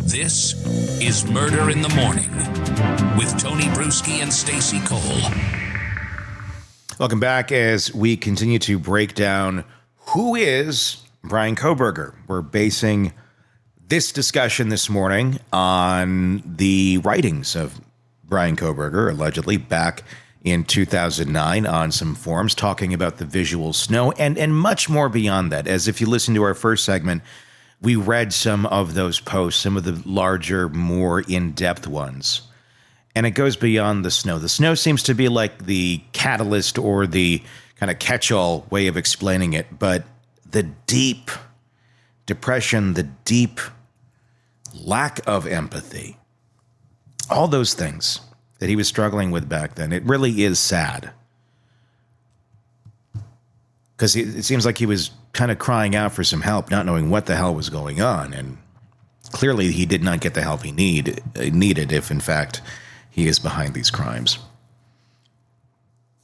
This is Murder in the Morning with Tony Bruschi and Stacey Cole. Welcome back as we continue to break down who is Bryan Kohberger. We're basing this discussion this morning on the writings of Bryan Kohberger, allegedly back in 2009 on some forums, talking about the visual snow and much more beyond that. As if you listen to our first segment, we read some of those posts, some of the larger, more in-depth ones. And it goes beyond the snow. The snow seems to be like the catalyst or the kind of catch-all way of explaining it. But the deep depression, the deep lack of empathy, all those things that he was struggling with back then, it really is sad. Because it seems like he was kind of crying out for some help, not knowing what the hell was going on. And clearly he did not get the help he needed if, in fact, he is behind these crimes.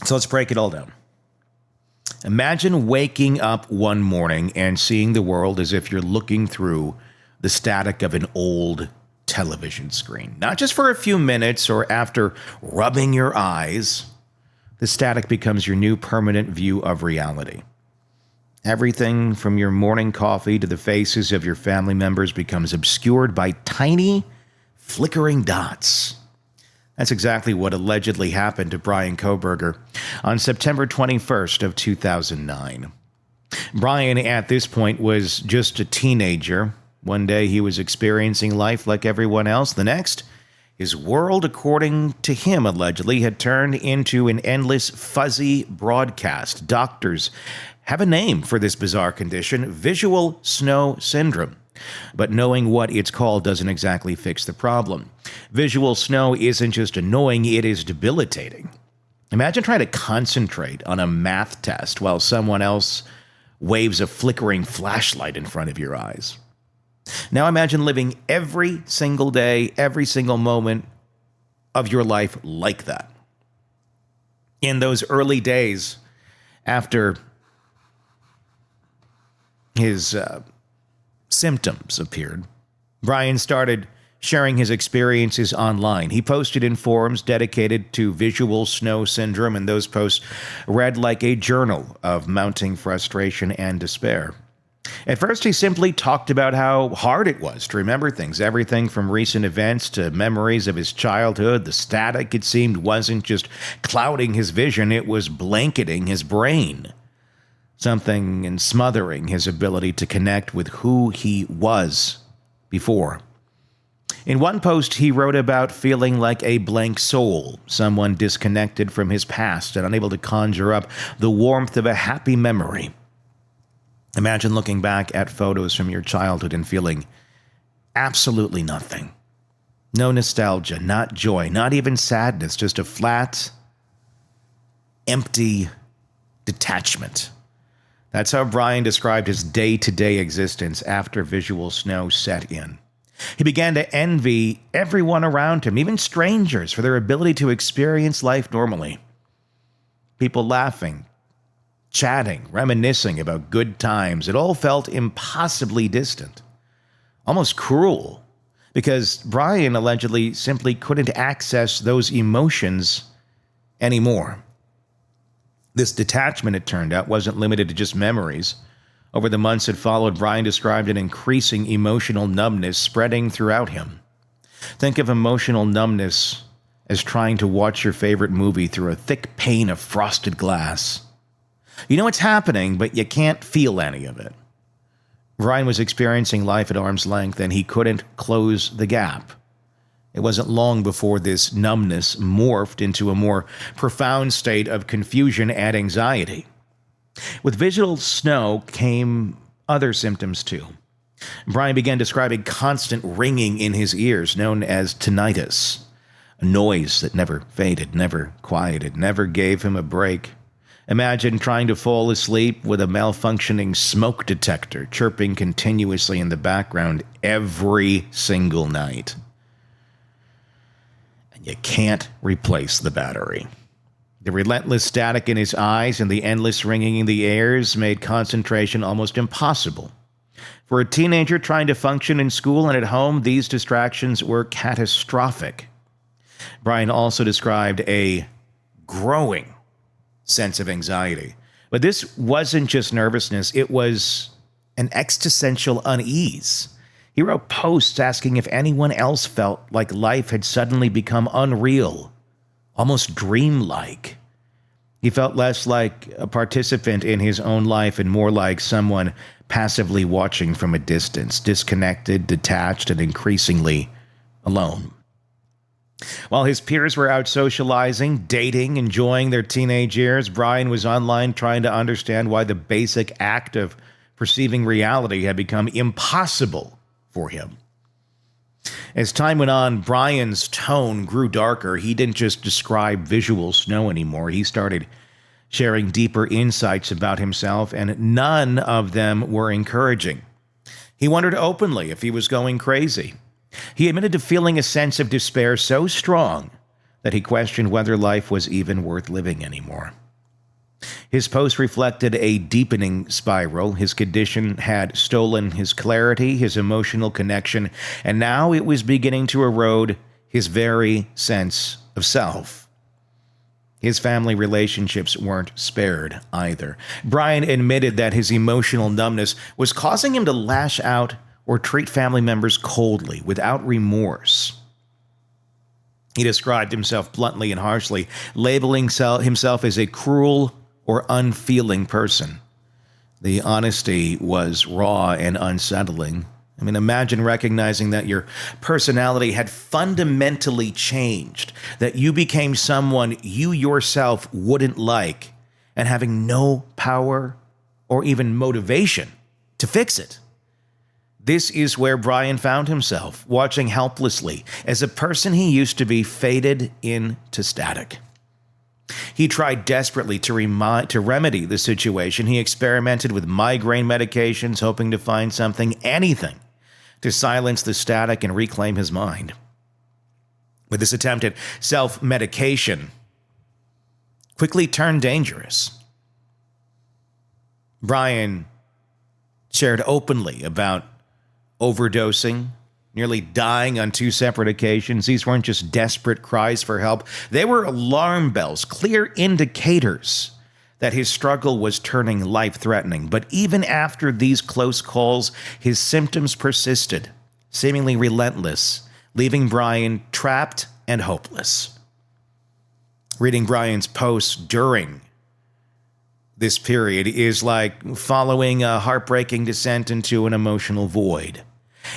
So let's break it all down. Imagine waking up one morning and seeing the world as if you're looking through the static of an old television screen. Not just for a few minutes or after rubbing your eyes. The static becomes your new permanent view of reality. Everything from your morning coffee to the faces of your family members becomes obscured by tiny, flickering dots. That's exactly what allegedly happened to Bryan Kohberger on September 21st of 2009. Bryan, at this point, was just a teenager. One day he was experiencing life like everyone else. The next, his world, according to him, allegedly, had turned into an endless, fuzzy broadcast. Doctors have a name for this bizarre condition, visual snow syndrome. But knowing what it's called doesn't exactly fix the problem. Visual snow isn't just annoying, it is debilitating. Imagine trying to concentrate on a math test while someone else waves a flickering flashlight in front of your eyes. Now imagine living every single day, every single moment of your life like that. In those early days after his symptoms appeared, Bryan started sharing his experiences online. He posted in forums dedicated to visual snow syndrome, and those posts read like a journal of mounting frustration and despair. At first, he simply talked about how hard it was to remember things, everything from recent events to memories of his childhood. The static, it seemed, wasn't just clouding his vision, it was blanketing his brain. Something and smothering his ability to connect with who he was before. In one post, he wrote about feeling like a blank soul, someone disconnected from his past and unable to conjure up the warmth of a happy memory. Imagine looking back at photos from your childhood and feeling absolutely nothing. No nostalgia, not joy, not even sadness, just a flat, empty detachment. That's how Bryan described his day-to-day existence after visual snow set in. He began to envy everyone around him, even strangers, for their ability to experience life normally. People laughing, chatting, reminiscing about good times. It all felt impossibly distant, almost cruel, because Bryan allegedly simply couldn't access those emotions anymore. This detachment, it turned out, wasn't limited to just memories. Over the months that followed, Bryan described an increasing emotional numbness spreading throughout him. Think of emotional numbness as trying to watch your favorite movie through a thick pane of frosted glass. You know what's happening, but you can't feel any of it. Bryan was experiencing life at arm's length, and he couldn't close the gap. It wasn't long before this numbness morphed into a more profound state of confusion and anxiety. With visual snow came other symptoms too. Bryan began describing constant ringing in his ears, known as tinnitus, a noise that never faded, never quieted, never gave him a break. Imagine trying to fall asleep with a malfunctioning smoke detector chirping continuously in the background every single night. And you can't replace the battery. The relentless static in his eyes and the endless ringing in the ears made concentration almost impossible. For a teenager trying to function in school and at home, these distractions were catastrophic. Bryan also described a growing sense of anxiety. But this wasn't just nervousness, it was an existential unease. He wrote posts asking if anyone else felt like life had suddenly become unreal, almost dreamlike. He felt less like a participant in his own life and more like someone passively watching from a distance, disconnected, detached, and increasingly alone. While his peers were out socializing, dating, enjoying their teenage years, Bryan was online trying to understand why the basic act of perceiving reality had become impossible for him. As time went on, Bryan's tone grew darker. He didn't just describe visual snow anymore. He started sharing deeper insights about himself, and none of them were encouraging. He wondered openly if he was going crazy. He admitted to feeling a sense of despair so strong that he questioned whether life was even worth living anymore. His post reflected a deepening spiral. His condition had stolen his clarity, his emotional connection, and now it was beginning to erode his very sense of self. His family relationships weren't spared either. Bryan admitted that his emotional numbness was causing him to lash out or treat family members coldly, without remorse. He described himself bluntly and harshly, labeling himself as a cruel or unfeeling person. The honesty was raw and unsettling. I mean, imagine recognizing that your personality had fundamentally changed, that you became someone you yourself wouldn't like, and having no power or even motivation to fix it. This is where Bryan found himself, watching helplessly as a person he used to be faded into static. He tried desperately to remedy the situation. He experimented with migraine medications, hoping to find something, anything, to silence the static and reclaim his mind. But this attempt at self-medication quickly turned dangerous. Bryan shared openly about overdosing, nearly dying on 2 separate occasions. These weren't just desperate cries for help. They were alarm bells, clear indicators that his struggle was turning life-threatening. But even after these close calls, his symptoms persisted, seemingly relentless, leaving Bryan trapped and hopeless. Reading Bryan's posts during this period is like following a heartbreaking descent into an emotional void.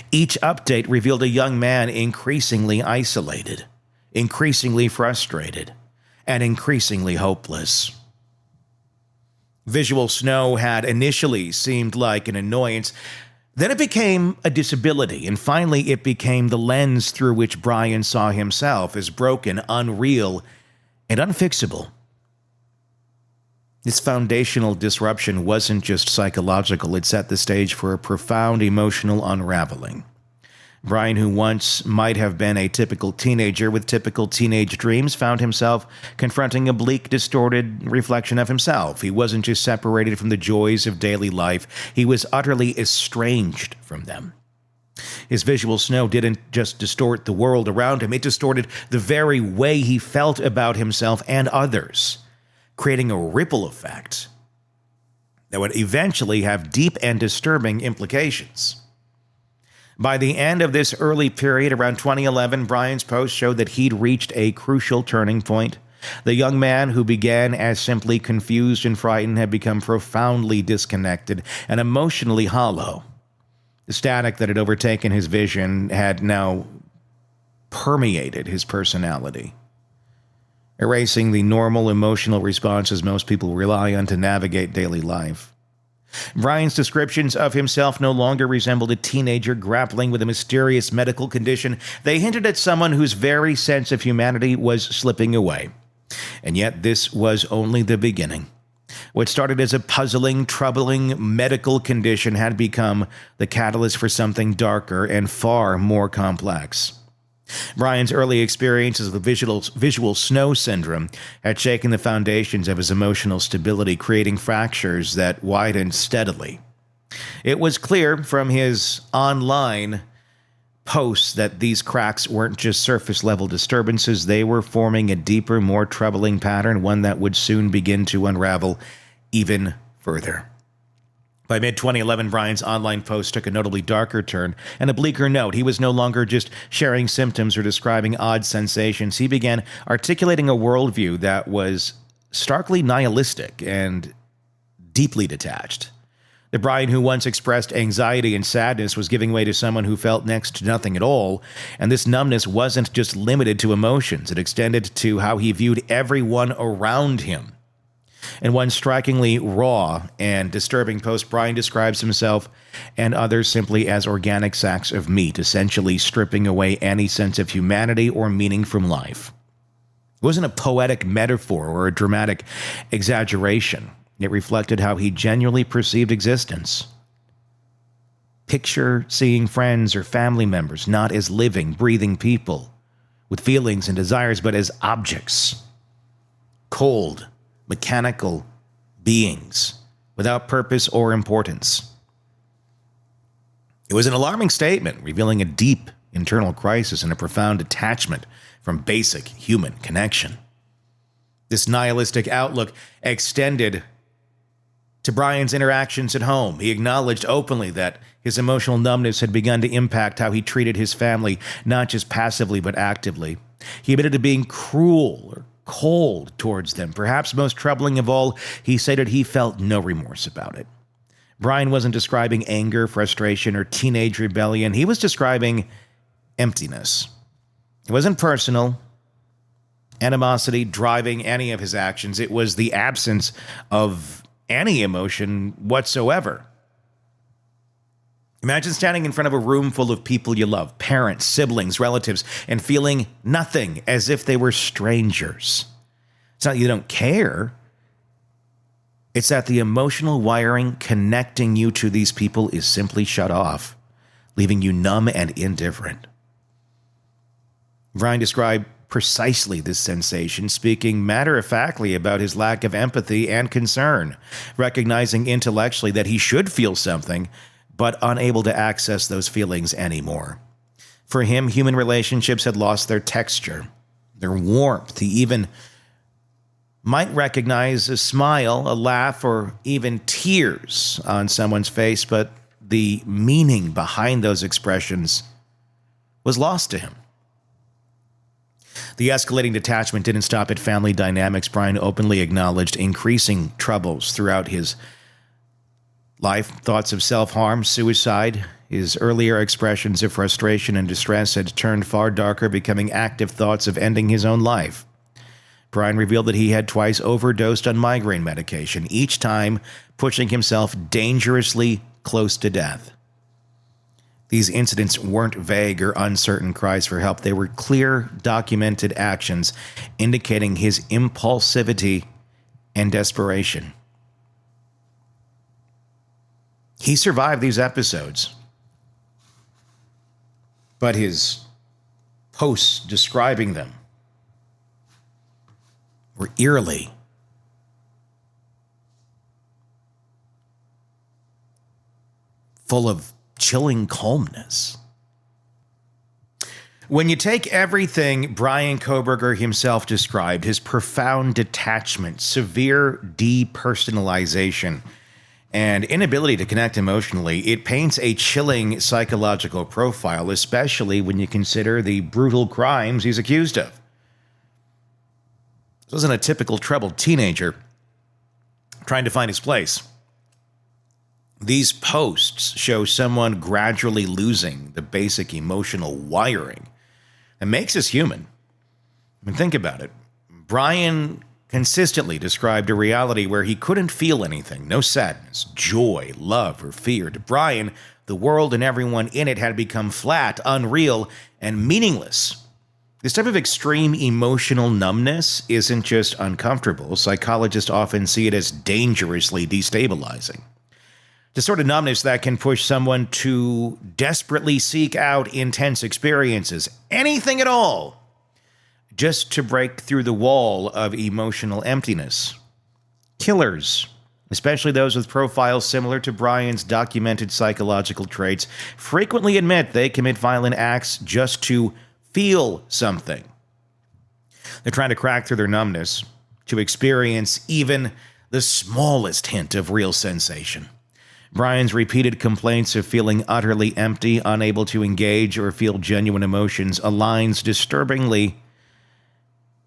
Each update revealed a young man increasingly isolated, increasingly frustrated, and increasingly hopeless. Visual snow had initially seemed like an annoyance. Then it became a disability, and finally it became the lens through which Bryan saw himself as broken, unreal, and unfixable. This foundational disruption wasn't just psychological, it set the stage for a profound emotional unraveling. Bryan, who once might have been a typical teenager with typical teenage dreams, found himself confronting a bleak, distorted reflection of himself. He wasn't just separated from the joys of daily life, he was utterly estranged from them. His visual snow didn't just distort the world around him, it distorted the very way he felt about himself and others, creating a ripple effect that would eventually have deep and disturbing implications. By the end of this early period, around 2011, Bryan's post showed that he'd reached a crucial turning point. The young man who began as simply confused and frightened had become profoundly disconnected and emotionally hollow. The static that had overtaken his vision had now permeated his personality, erasing the normal emotional responses most people rely on to navigate daily life. Bryan's descriptions of himself no longer resembled a teenager grappling with a mysterious medical condition. They hinted at someone whose very sense of humanity was slipping away. And yet this was only the beginning. What started as a puzzling, troubling medical condition had become the catalyst for something darker and far more complex. Bryan's early experiences with visual snow syndrome had shaken the foundations of his emotional stability, creating fractures that widened steadily. It was clear from his online posts that these cracks weren't just surface level disturbances. They were forming a deeper, more troubling pattern, one that would soon begin to unravel even further. By mid-2011, Bryan's online post took a notably darker turn and a bleaker note. He was no longer just sharing symptoms or describing odd sensations. He began articulating a worldview that was starkly nihilistic and deeply detached. The Bryan who once expressed anxiety and sadness was giving way to someone who felt next to nothing at all, and this numbness wasn't just limited to emotions. It extended to how he viewed everyone around him. In one strikingly raw and disturbing post, Bryan describes himself and others simply as organic sacks of meat, essentially stripping away any sense of humanity or meaning from life. It wasn't a poetic metaphor or a dramatic exaggeration. It reflected how he genuinely perceived existence. Picture seeing friends or family members not as living, breathing people with feelings and desires, but as objects. Cold, mechanical beings without purpose or importance. It was an alarming statement, revealing a deep internal crisis and a profound detachment from basic human connection. This nihilistic outlook extended to Bryan's interactions at home. He acknowledged openly that his emotional numbness had begun to impact how he treated his family, not just passively but actively. He admitted to being cruel or cold towards them. Perhaps most troubling of all, he stated he felt no remorse about it. Bryan wasn't describing anger, frustration, or teenage rebellion. He was describing emptiness. It wasn't personal animosity driving any of his actions. It was the absence of any emotion whatsoever. Imagine standing in front of a room full of people you love, parents, siblings, relatives, and feeling nothing, as if they were strangers. It's not that you don't care. It's that the emotional wiring connecting you to these people is simply shut off, leaving you numb and indifferent. Bryan described precisely this sensation, speaking matter-of-factly about his lack of empathy and concern, recognizing intellectually that he should feel something, but unable to access those feelings anymore. For him, human relationships had lost their texture, their warmth. He even might recognize a smile, a laugh, or even tears on someone's face, but the meaning behind those expressions was lost to him. The escalating detachment didn't stop at family dynamics. Bryan openly acknowledged increasing troubles throughout his life. Thoughts of self-harm, suicide. His earlier expressions of frustration and distress had turned far darker, becoming active thoughts of ending his own life. Bryan revealed that he had twice overdosed on migraine medication, each time pushing himself dangerously close to death. These incidents weren't vague or uncertain cries for help. They were clear, documented actions indicating his impulsivity and desperation. He survived these episodes, but his posts describing them were eerily full of chilling calmness. When you take everything Bryan Kohberger himself described, his profound detachment, severe depersonalization, and inability to connect emotionally, it paints a chilling psychological profile, especially when you consider the brutal crimes he's accused of. This wasn't a typical troubled teenager trying to find his place. These posts show someone gradually losing the basic emotional wiring that makes us human. I mean, think about it. Bryan consistently described a reality where he couldn't feel anything, no sadness, joy, love, or fear. To Bryan, the world and everyone in it had become flat, unreal, and meaningless. This type of extreme emotional numbness isn't just uncomfortable. Psychologists often see it as dangerously destabilizing. The sort of numbness that can push someone to desperately seek out intense experiences, anything at all, just to break through the wall of emotional emptiness. Killers especially those with profiles similar to Bryan's documented psychological traits, frequently admit they commit violent acts just to feel something. They're trying to crack through their numbness to experience even the smallest hint of real sensation. Bryan's repeated complaints of feeling utterly empty, unable to engage or feel genuine emotions, aligns disturbingly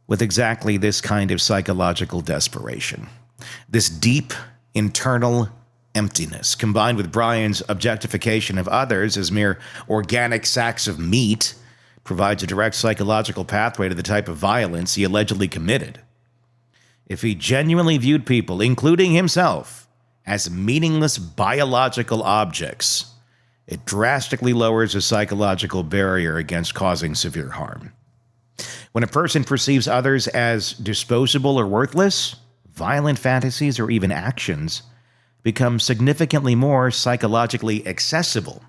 with exactly this kind of psychological desperation. This deep internal emptiness, combined with Bryan's objectification of others as mere organic sacks of meat, provides a direct psychological pathway to the type of violence he allegedly committed. If he genuinely viewed people, including himself, as meaningless biological objects, it drastically lowers the psychological barrier against causing severe harm. When a person perceives others as disposable or worthless, violent fantasies or even actions become significantly more psychologically accessible.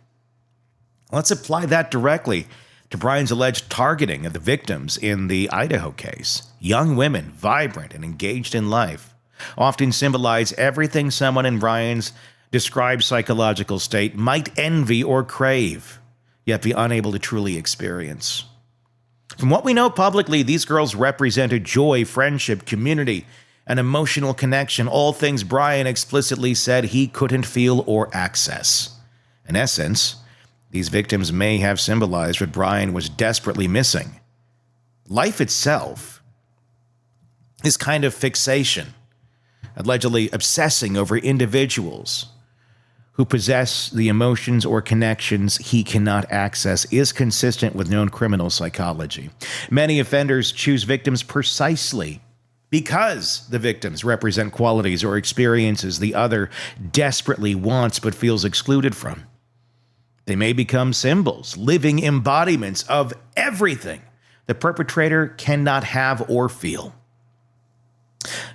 Let's apply that directly to Bryan's alleged targeting of the victims in the Idaho case. Young women, vibrant and engaged in life, often symbolize everything someone in Bryan's described psychological state might envy or crave, yet be unable to truly experience. From what we know publicly, these girls represented joy, friendship, community, and emotional connection, all things Bryan explicitly said he couldn't feel or access. In essence, these victims may have symbolized what Bryan was desperately missing. Life itself, this kind of fixation, allegedly obsessing over individuals who possess the emotions or connections he cannot access, is consistent with known criminal psychology. Many offenders choose victims precisely because the victims represent qualities or experiences the other desperately wants but feels excluded from. They may become symbols, living embodiments of everything the perpetrator cannot have or feel.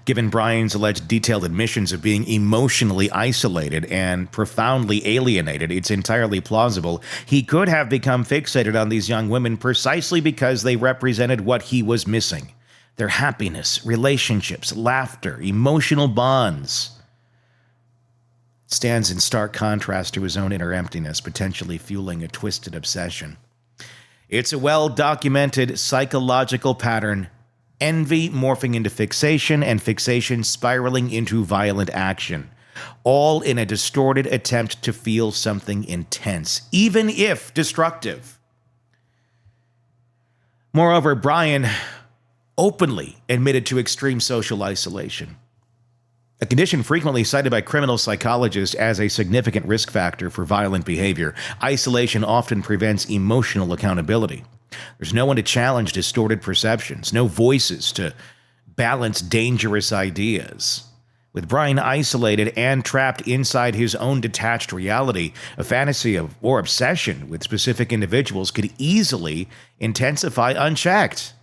Given Bryan's alleged detailed admissions of being emotionally isolated and profoundly alienated, it's entirely plausible he could have become fixated on these young women precisely because they represented what he was missing: their happiness, relationships, laughter, emotional bonds. It stands in stark contrast to his own inner emptiness, potentially fueling a twisted obsession. It's a well-documented psychological pattern: envy morphing into fixation, and fixation spiraling into violent action, all in a distorted attempt to feel something intense, even if destructive. Moreover, Bryan openly admitted to extreme social isolation, a condition frequently cited by criminal psychologists as a significant risk factor for violent behavior. Isolation often prevents emotional accountability. There's no one to challenge distorted perceptions, no voices to balance dangerous ideas. With Bryan isolated and trapped inside his own detached reality, a fantasy of or obsession with specific individuals could easily intensify unchecked.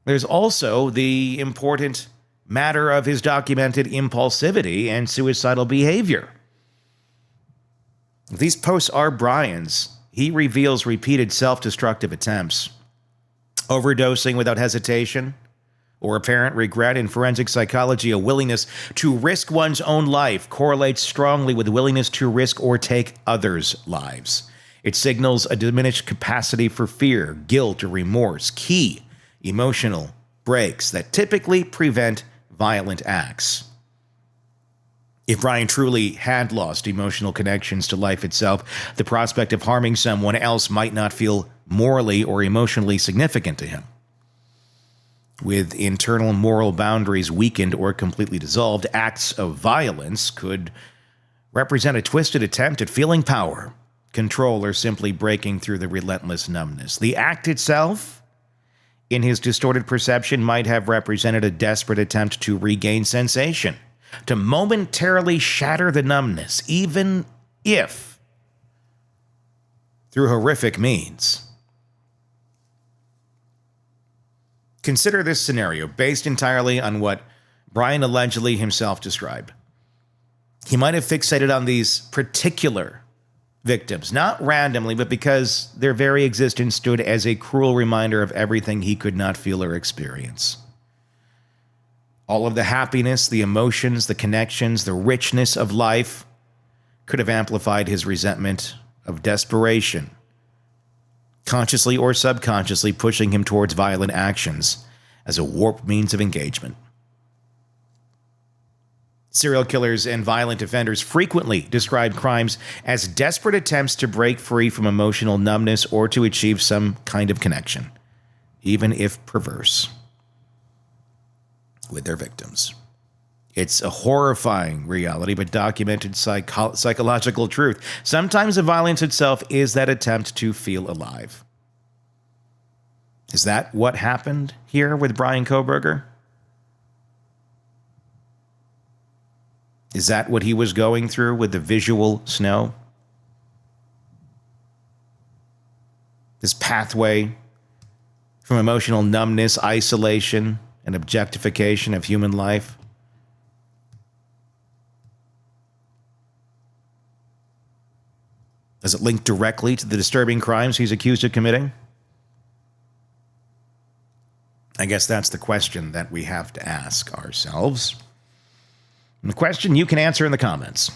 There's also the important matter of his documented impulsivity and suicidal behavior. If these posts are Bryan's, he reveals repeated self-destructive attempts, overdosing without hesitation or apparent regret. In forensic psychology, a willingness to risk one's own life correlates strongly with willingness to risk or take others' lives. It signals a diminished capacity for fear, guilt, or remorse, key emotional breaks that typically prevent violent acts. If Bryan truly had lost emotional connections to life itself, the prospect of harming someone else might not feel morally or emotionally significant to him. With internal moral boundaries weakened or completely dissolved, acts of violence could represent a twisted attempt at feeling power, control, or simply breaking through the relentless numbness. The act itself, in his distorted perception, might have represented a desperate attempt to regain sensation, to momentarily shatter the numbness, even if through horrific means. Consider this scenario based entirely on what Bryan allegedly himself described. He might have fixated on these particular victims, not randomly, but because their very existence stood as a cruel reminder of everything he could not feel or experience. All of the happiness, the emotions, the connections, the richness of life could have amplified his resentment of desperation, consciously or subconsciously pushing him towards violent actions as a warped means of engagement. Serial killers and violent offenders frequently describe crimes as desperate attempts to break free from emotional numbness or to achieve some kind of connection, even if perverse, with their victims. It's a horrifying reality, but documented psychological truth. Sometimes the violence itself is that attempt to feel alive. Is that what happened here with Bryan Kohberger? Is that what he was going through with the visual snow? This pathway from emotional numbness, isolation, and objectification of human life? Does it link directly to the disturbing crimes he's accused of committing? I guess that's the question that we have to ask ourselves. And the question you can answer in the comments.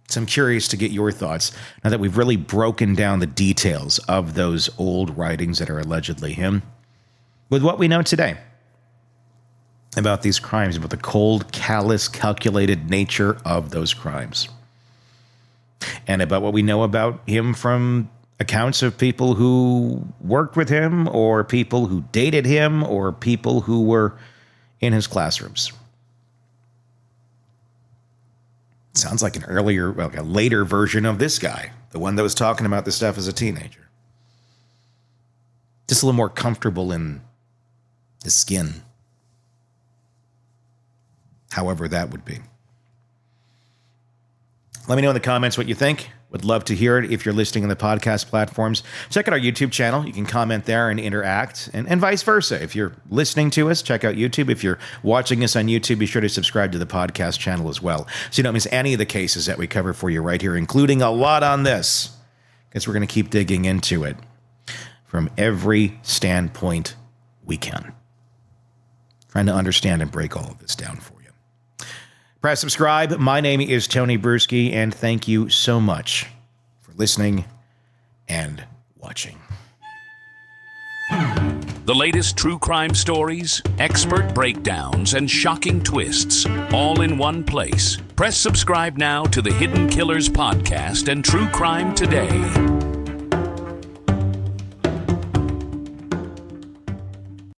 So I'm curious to get your thoughts now that we've really broken down the details of those old writings that are allegedly him with what we know today about these crimes, about the cold, callous, calculated nature of those crimes. And about what we know about him from accounts of people who worked with him or people who dated him or people who were in his classrooms. Sounds like a later version of this guy, the one that was talking about this stuff as a teenager. Just a little more comfortable in the skin. However that would be. Let me know in the comments what you think. Would love to hear it if you're listening on the podcast platforms. Check out our YouTube channel. You can comment there and interact, and vice versa. If you're listening to us, check out YouTube. If you're watching us on YouTube, be sure to subscribe to the podcast channel as well, so you don't miss any of the cases that we cover for you right here, including a lot on this, because we're going to keep digging into it from every standpoint we can, trying to understand and break all of this down for you. Press subscribe. My name is Tony Bruschi, and thank you so much for listening and watching. The latest true crime stories, expert breakdowns, and shocking twists, all in one place. Press subscribe now to the Hidden Killers podcast and True Crime Today.